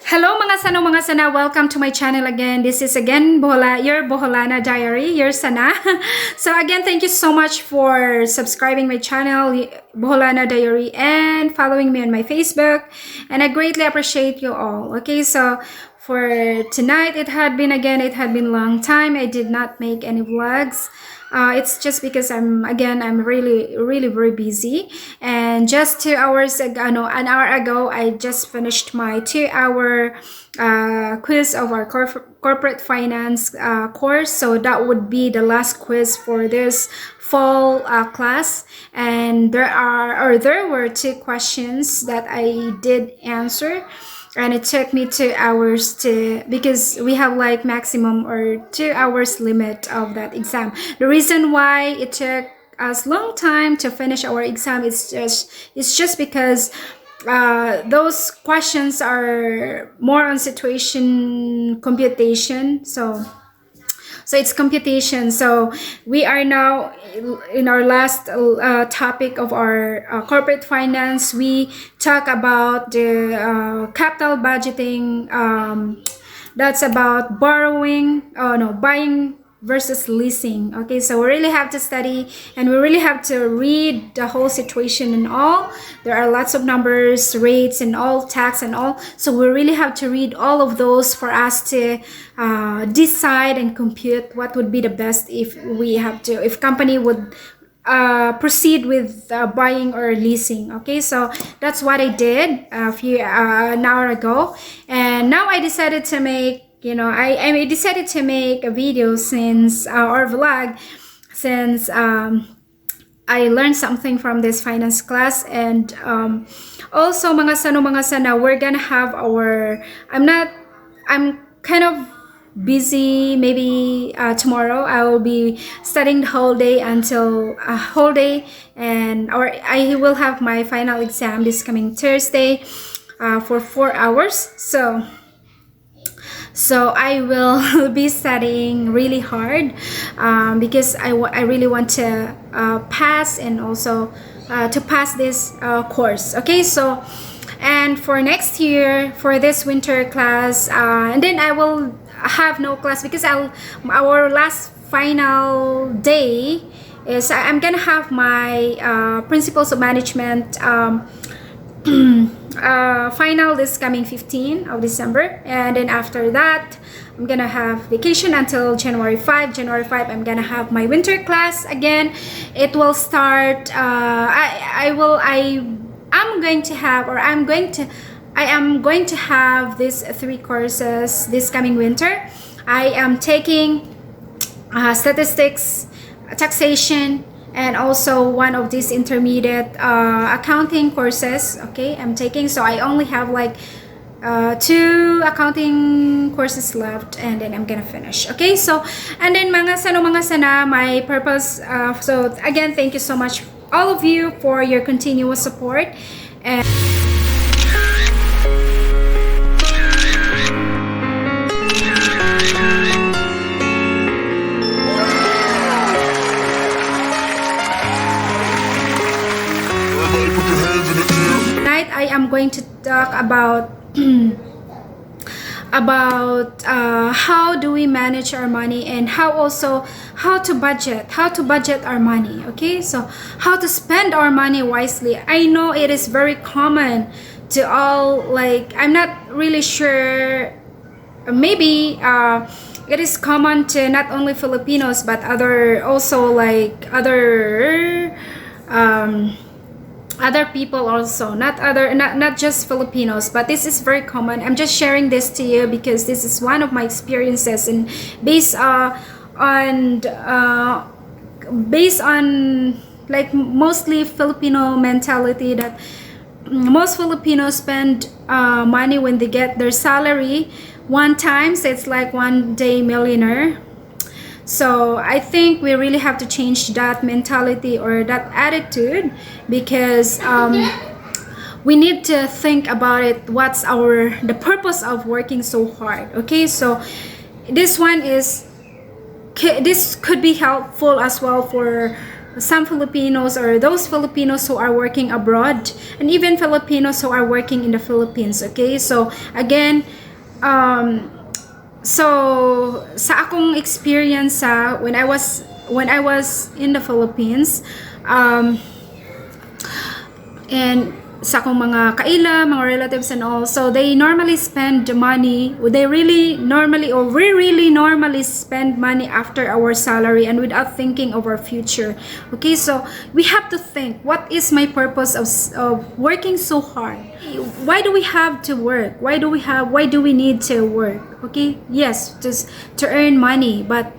Hello mga sano mga sana, welcome to my channel again. This is again your Boholana Diary, your sana. So again, thank you so much for subscribing my channel, Boholana Diary, and following me on my Facebook. And I greatly appreciate you all. Okay, so for tonight, it had been a long time. I did not make any vlogs. It's just because I'm really very busy, and just 2 hours ago, no, an hour ago, I just finished my 2 hour quiz of our corporate finance course. So that would be the last quiz for this fall class, and there were 2 questions that I did answer. And it took me 2 hours because we have like maximum or 2 hours limit of that exam. The reason why it took us long time to finish our exam is just because those questions are more on situation computation. So it's computation. So we are now in our last topic of our corporate finance. We talk about the capital budgeting. That's about buying versus leasing. Okay, so we really have to study and we really have to read the whole situation and all. There are lots of numbers, rates, and all, tax and all. So we really have to read all of those for us to decide and compute what would be the best if company would proceed with buying or leasing. Okay, so that's what I did an hour ago, and now I decided to make I decided to make a video or vlog since I learned something from this finance class. And also mga sana, we're gonna have I'm kind of busy. Maybe tomorrow I will be studying the whole day until a whole day, or I will have my final exam this coming Thursday for 4 hours. So I will be studying really hard because I really want to pass, and also to pass this course. Okay, so and for next year, for this winter class, and then I will have no class because our last final day is I'm gonna have my principles of management final this coming 15th of December, and then after that I'm gonna have vacation until January 5. I'm gonna have my winter class again. It will start I am going to have these 3 courses this coming winter. I am taking statistics, taxation, and also one of these intermediate accounting courses. Okay, I'm taking, so I only have like 2 accounting courses left, and then I'm gonna finish. Okay, so and then mga sana, my purpose, so again, thank you so much all of you for your continuous support. And tonight I am going to talk about how do we manage our money, and how to budget our money. Okay, so how to spend our money wisely. I know it is very common to all, like, I'm not really sure, maybe it is common to not only Filipinos but other people also, not just Filipinos, but this is very common. I'm just sharing this to you because this is one of my experiences, and based on like mostly Filipino mentality, that most Filipinos spend money when they get their salary one time, so it's like one day millionaire. So I think we really have to change that mentality or that attitude, because we need to think about it. What's the purpose of working so hard? Okay, so this could be helpful as well for some Filipinos, or those Filipinos who are working abroad, and even Filipinos who are working in the Philippines. Okay, so again, um, so sa akong experience when I was in the Philippines, and sa akong mga kaila, mga relatives and all, so they normally spend the money, they really normally, or we really normally spend money after our salary and without thinking of our future. Okay, so we have to think, what is my purpose of working so hard? Why do we have to work? Why do we need to work? Okay, yes, just to earn money, but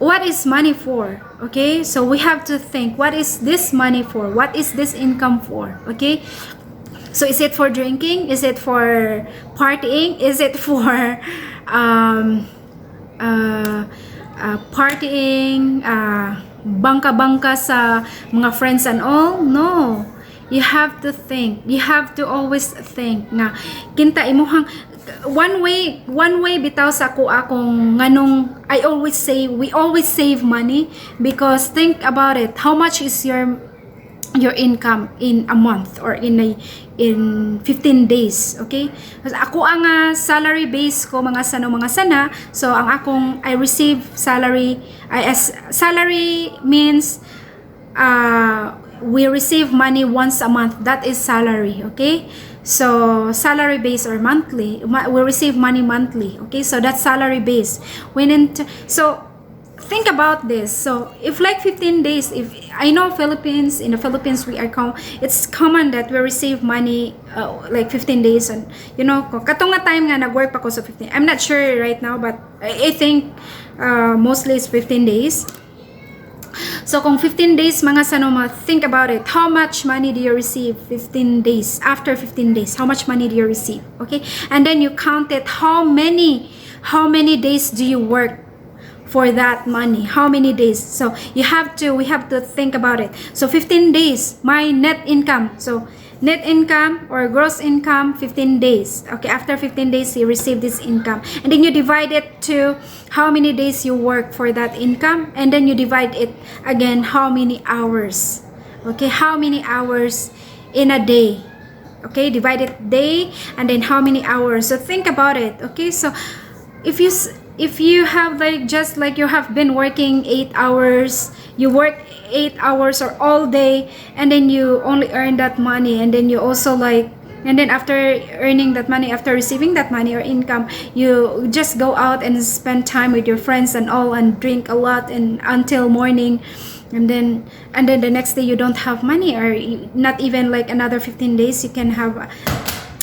what is money for? Okay, so we have to think, what is this money for? What is this income for? Okay, so is it for drinking? Is it for partying? Is it for partying, bangka-bangka sa mga friends and all? No, you have to think, you have to always think na kinta imuhang one way bitaw sa akong nganong we always save money, because think about it, how much is your income in a month or in 15 days. Okay, ako ang salary base ko mga sana, so ang I receive salary, as salary means we receive money once a month, that is salary. Okay, so salary base or monthly, we receive money monthly. Okay, so that's salary base. So think about this. So if like 15 days, if I know in the Philippines it's common that we receive money like 15 days, and you know katong nga time nga nagwork pa ko sa 15, I'm not sure right now, but I think mostly it's 15 days. So kung 15 days mga sanoma, think about it, how much money do you receive 15 days? After 15 days, how much money do you receive? Okay, and then you count it, how many days do you work for that money? How many days? So we have to think about it. So 15 days, my net income, so net income or gross income, 15 days. Okay, after 15 days you receive this income, and then you divide it to how many days you work for that income, and then you divide it again how many hours. Okay, how many hours in a day. Okay, divide it day and then how many hours. So think about it. Okay, so if you have just like you have been working 8 hours, you work 8 hours or all day, and then you only earn that money, and then you also and then after earning that money, after receiving that money or income, you just go out and spend time with your friends and all, and drink a lot and until morning, and then the next day you don't have money, or not even like another 15 days you can have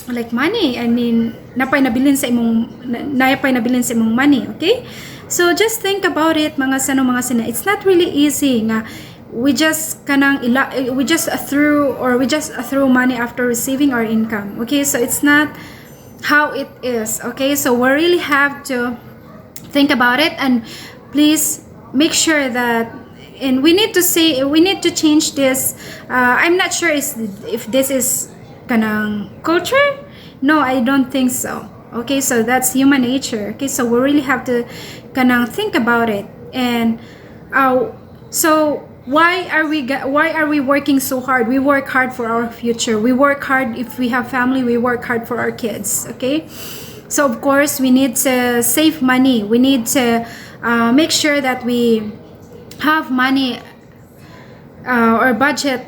like money. I mean, napay nabilin sa imong money. Okay, so just think about it mga sana. It's not really easy nga we just threw money after receiving our income. Okay, so it's not how it is. Okay, so we really have to think about it, and please make sure that, and we need to change this. I'm not sure if this is kanang culture. No, I don't think so. Okay, so that's human nature. Okay, so we really have to kanang think about it. And so why are we working so hard? We work hard for our future. We work hard if we have family. We work hard for our kids. Okay, so of course we need to save money. We need to make sure that we have money or budget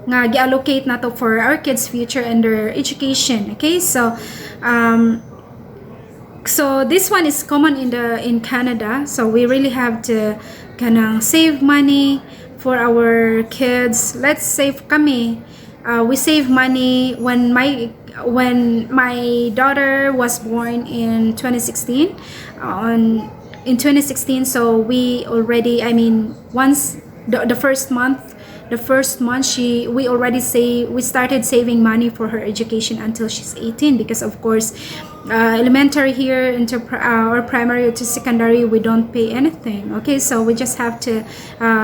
nga gi-allocate nato for our kids' future and their education. Okay, so so this one is common in Canada. So we really have to kanang save money for our kids. Let's save kami. We save money when my daughter was born in 2016. In 2016, so we already, I mean, once the first month we started saving money for her education until she's 18, because of course elementary here into or primary to secondary we don't pay anything. Okay, so we just have to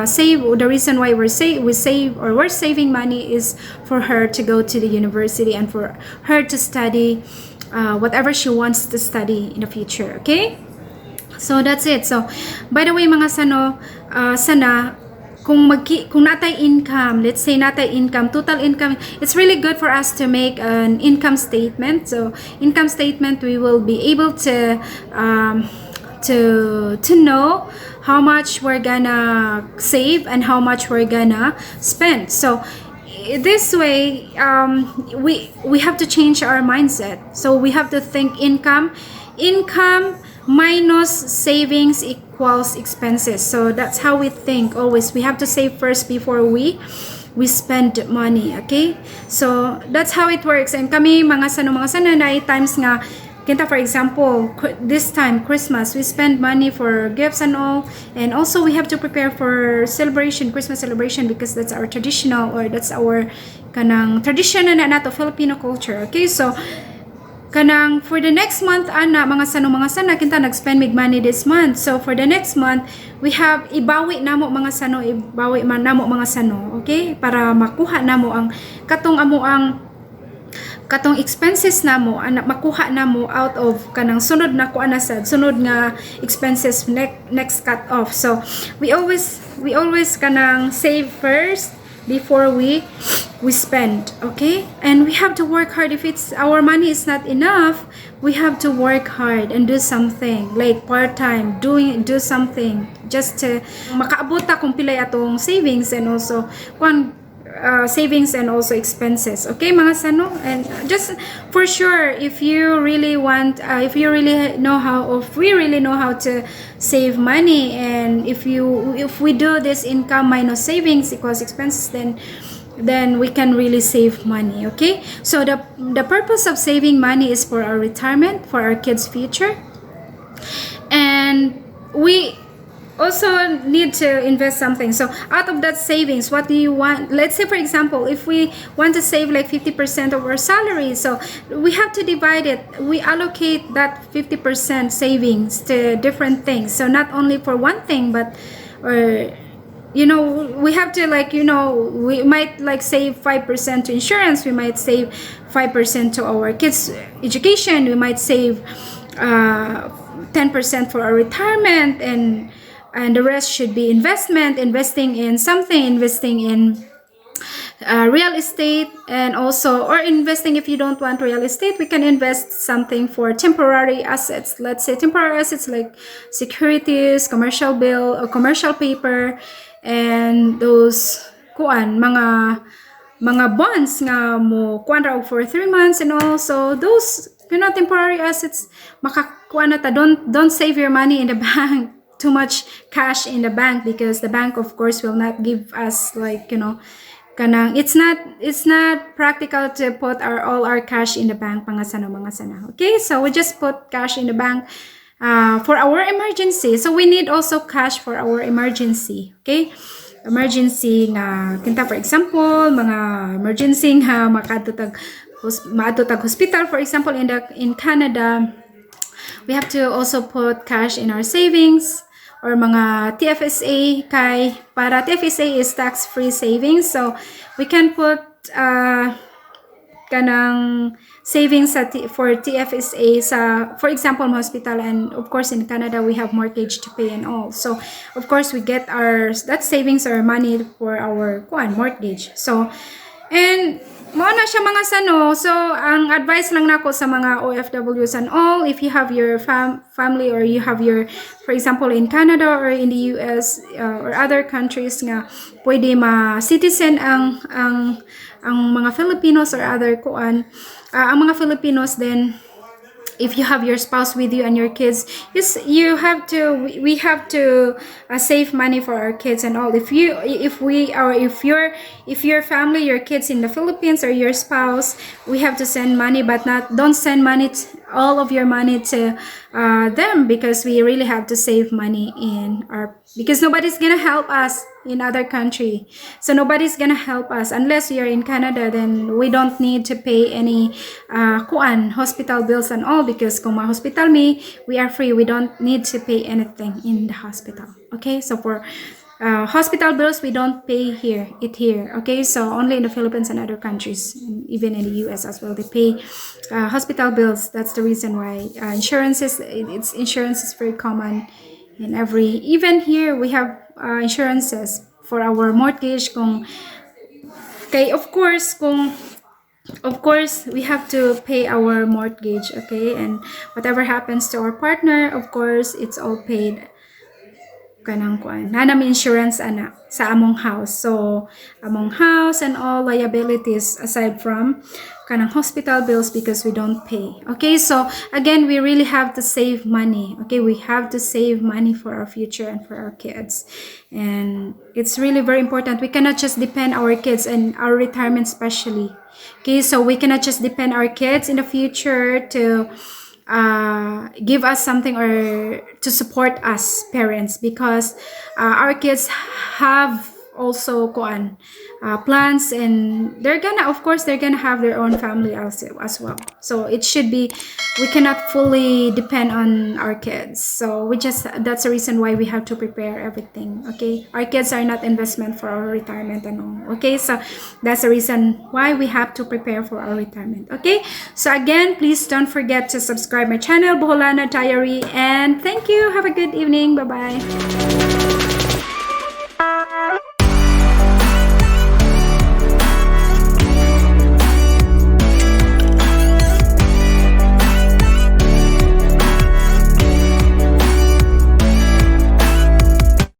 save. The reason why we're saving money is for her to go to the university and for her to study whatever she wants to study in the future. Okay, so that's it. So by the way mga sana, kung natay income, let's say natay income, total income, it's really good for us to make an income statement. So income statement, we will be able to know how much we're gonna save and how much we're gonna spend. So this way, we have to change our mindset. So we have to think income minus savings equals expenses. So that's how we think always. We have to save first before we spend money. Okay, so that's how it works. And kami mga sanay times nga kinta, for example, this time Christmas, we spend money for gifts and all, and also we have to prepare for Christmas celebration, because that's our traditional, or that's our kanang tradition na nato Filipino culture. Okay, so kanang for the next month ana mga sana kinta nag-spend mig money this month. So for the next month, we have ibawi namo mga sano, okay, para makuha namo ang katong expenses namo, makuha namo out of kanang sunod na kuan sad sunod nga expenses next cut off. So we always kanang save first before we spend. Okay, and we have to work hard. If it's our money is not enough, we have to work hard and do something like part-time, do something just to makaabot ta kung pilay atong savings, and also savings and also expenses. Okay mga sano, and just for sure, if you really want, if we really know how to save money, and if we do this income minus savings equals expenses, then we can really save money. Okay, so the purpose of saving money is for our retirement, for our kids' future, and we also need to invest something. So out of that savings, what do you want? Let's say for example, if we want to save like 50% of our salary, so we have to divide it. We allocate that 50% savings to different things. So not only for one thing, but we have to we might save 5% to insurance, we might save 5% to our kids' education, we might save 10% for our retirement, and the rest should be investing in something, investing in real estate, and also, or investing, if you don't want real estate, we can invest something for temporary assets. Let's say temporary assets like securities, commercial bill or commercial paper, and those mga bonds nga mo kuan ra for 3 months, and also those temporary assets makakuan na ta. Don't save your money in the bank, too much cash in the bank, because the bank of course will not give us kanang it's not practical to put all our cash in the bank mga sana. Okay, so we just put cash in the bank for our emergency. So we need also cash for our emergency. Okay, emergency nga kinta, for example, mga emergency nga maadto tag hospital, for example, in Canada, we have to also put cash in our savings, or mga TFSA, para TFSA is tax-free savings. So we can put kanang savings for TFSA for example, hospital, and of course in Canada we have mortgage to pay and all. So of course we get that savings or money for our mortgage. So, and mo na siya mga sano. So ang advice lang nako sa mga OFWs and all, if you have your family, or you have your, for example, in Canada or in the US or other countries nga pwede ma-citizen ang mga Filipinos or other ang mga Filipinos, then if you have your spouse with you and your kids, we have to save money for our kids and all. If your family, your kids in the Philippines, or your spouse, we have to send money, but don't send all of your money to them, because we really have to save money because nobody's gonna help us in other country. So nobody's gonna help us unless you're in Canada. Then we don't need to pay any hospital bills and all, because kung ma-hospital we are free. We don't need to pay anything in the hospital. Okay, so for hospital bills, we don't pay here. Okay, so only in the Philippines and other countries, and even in the US as well, they pay hospital bills. That's the reason why insurance is very common in even here we have insurances for our mortgage. Okay, of course, we have to pay our mortgage, okay? And whatever happens to our partner, of course, it's all paid kanang kuan nanam insurance ana sa among house. So among house and all liabilities aside from kanang hospital bills because we don't pay. Okay, so again, we really have to save money. Okay, we have to save money for our future and for our kids, and it's really very important. We cannot just depend our kids and our retirement especially. Okay, so we cannot just depend our kids in the future to give us something or to support us parents, because our kids have also plans, and they're gonna have their own family as well. So it should be, we cannot fully depend on our kids. So that's the reason why we have to prepare everything. Okay, our kids are not investment for our retirement and all. Okay, so that's the reason why we have to prepare for our retirement. Okay, so again, please don't forget to subscribe my channel, Boholana Diary, and thank you. Have a good evening. Bye bye.